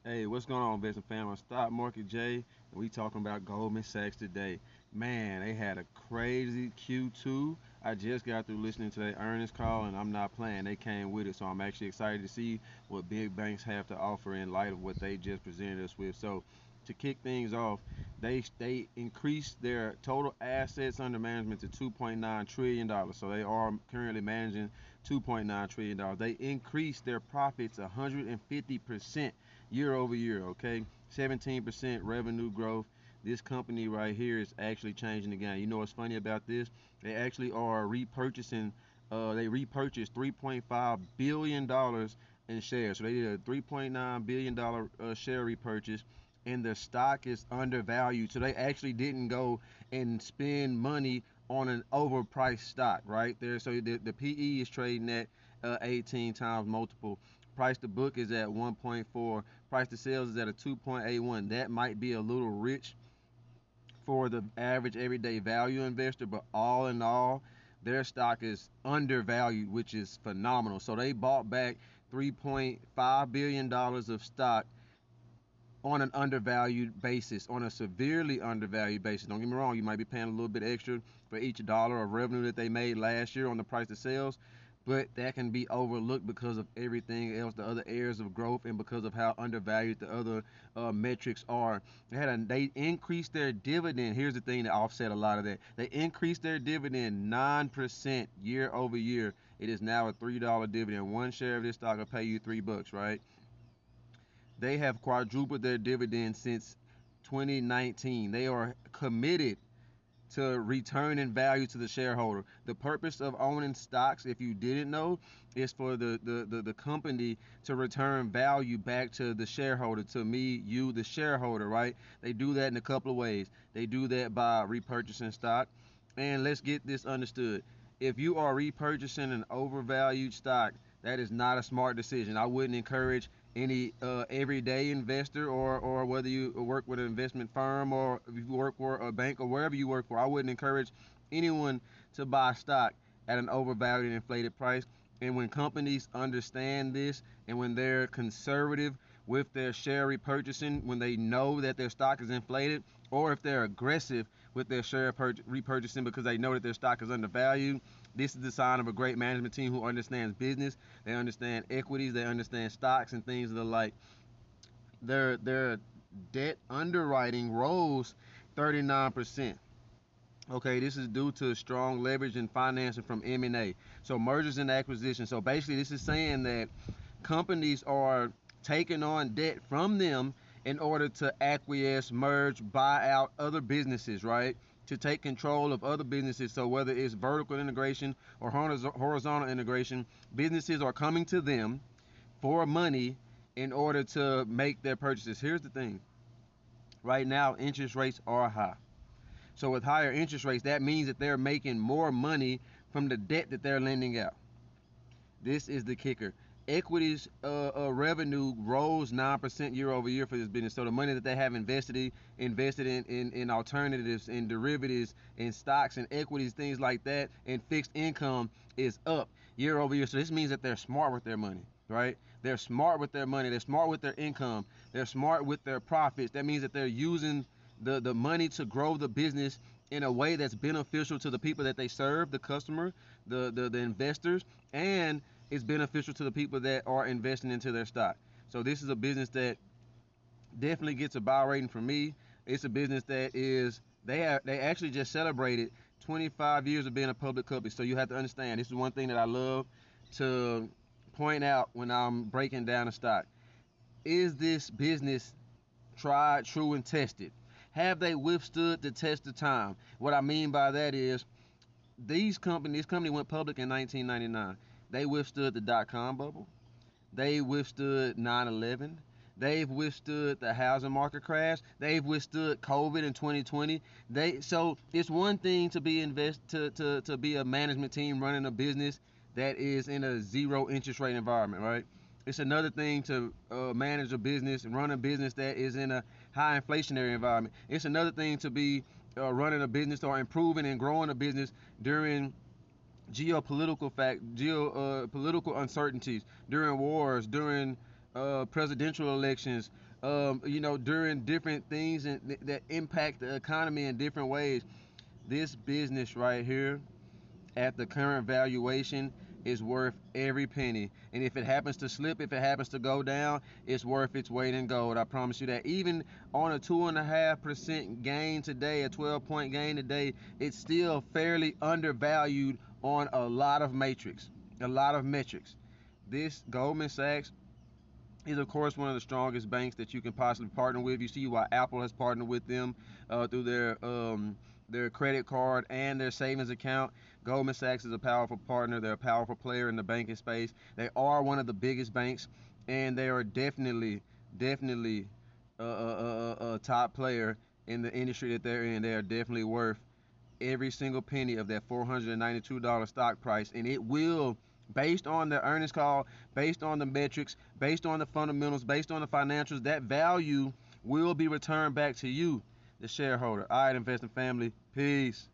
Hey, what's going on, investment fam? I'm Stock Market Jay, and we talking about Goldman Sachs today. Man, they had a crazy Q2. I just got through listening to their earnings call, and I'm not playing. They came with it, so I'm actually excited to see what big banks have to offer in light of what they just presented us with. So, to kick things off, they increased their total assets under management to 2.9 trillion dollars. So they are currently managing 2.9 trillion dollars. They increased their profits 150% year over year. Okay, 17% revenue growth. This company right here is actually changing the game. You know what's funny about this? They actually are repurchasing. They repurchased 3.5 billion dollars in shares. So they did a 3.9 billion dollar share repurchase, and the stock is undervalued. So they actually didn't go and spend money on an overpriced stock right there. So the PE is trading at 18 times multiple. Price to book is at 1.4. Price to sales is at a 2.81. That might be a little rich for the average everyday value investor, but all in all, their stock is undervalued, which is phenomenal. So they bought back $3.5 billion of stock on an undervalued basis, on a severely undervalued basis. Don't get me wrong, you might be paying a little bit extra for each dollar of revenue that they made last year on the price of sales, but that can be overlooked because of everything else, the other areas of growth, and because of how undervalued the other metrics are. They increased their dividend. Here's the thing that offset a lot of that. They increased their dividend 9% year over year. It is now a $3 dividend. One share of this stock will pay you $3, right? They have quadrupled their dividend since 2019. They are committed to returning value to the shareholder. The purpose of owning stocks, if you didn't know, is for the company to return value back to the shareholder, to me, you, the shareholder, right? They do that in a couple of ways. They do that by repurchasing stock. And let's get this understood. If you are repurchasing an overvalued stock, that is not a smart decision. I wouldn't encourage any everyday investor, or whether you work with an investment firm or if you work for a bank or wherever you work for, I wouldn't encourage anyone to buy stock at an overvalued inflated price. And when companies understand this, and when they're conservative with their share repurchasing, when they know that their stock is inflated, or if they're aggressive with their share repurchasing because they know that their stock is undervalued, this is the sign of a great management team who understands business. They understand equities, they understand stocks and things of the like. Their debt underwriting rose 39%. Okay, this is due to strong leverage and financing from M&A. So mergers and acquisitions. So basically, this is saying that companies are taking on debt from them in order to acquiesce, merge, buy out other businesses, right? To take control of other businesses. So whether it's vertical integration or horizontal integration, businesses are coming to them for money in order to make their purchases. Here's the thing. Right now, interest rates are high. So with higher interest rates, that means that they're making more money from the debt that they're lending out. This is the kicker. Equities revenue rose 9% year over year for this business. So the money that they have invested in alternatives, in derivatives, in stocks and equities, things like that, and fixed income is up year over year. So this means that they're smart with their money, right? They're smart with their money. They're smart with their income. They're smart with their profits. That means that they're using the money to grow the business in a way that's beneficial to the people that they serve, the customer, the investors, and it's beneficial to the people that are investing into their stock. So this is a business that definitely gets a buy rating from me. It's a business that is they actually just celebrated 25 years of being a public company. So you have to understand, this is one thing that I love to point out when I'm breaking down a stock. Is this business tried, true, and tested? Have they withstood the test of time? What I mean by that is this company went public in 1999. They withstood the dot-com bubble. They withstood 9/11. They've withstood the housing market crash. They've withstood COVID in 2020. So it's one thing to be to be a management team running a business that is in a zero interest rate environment, right? It's another thing to manage a business and run a business that is in a high inflationary environment. It's another thing to be running a business or improving and growing a business during geopolitical uncertainties, during wars, during presidential elections, during different things that impact the economy in different ways. This business right here, at the current valuation, is worth every penny. And if it happens to slip, if it happens to go down, it's worth its weight in gold. I promise you that. Even on a 2.5% gain today, a 12-point gain today, it's still fairly undervalued on a lot of metrics. This Goldman Sachs is of course one of the strongest banks that you can possibly partner with. You see why Apple has partnered with them through their credit card and their savings account. Goldman Sachs is a powerful partner. They're a powerful player in the banking space. They are one of the biggest banks, and they are definitely a top player in the industry that they're in. They are definitely worth every single penny of that $492 stock price, and it will, based on the earnings call, based on the metrics, based on the fundamentals, based on the financials, that value will be returned back to you, the shareholder. All right, investing family, peace.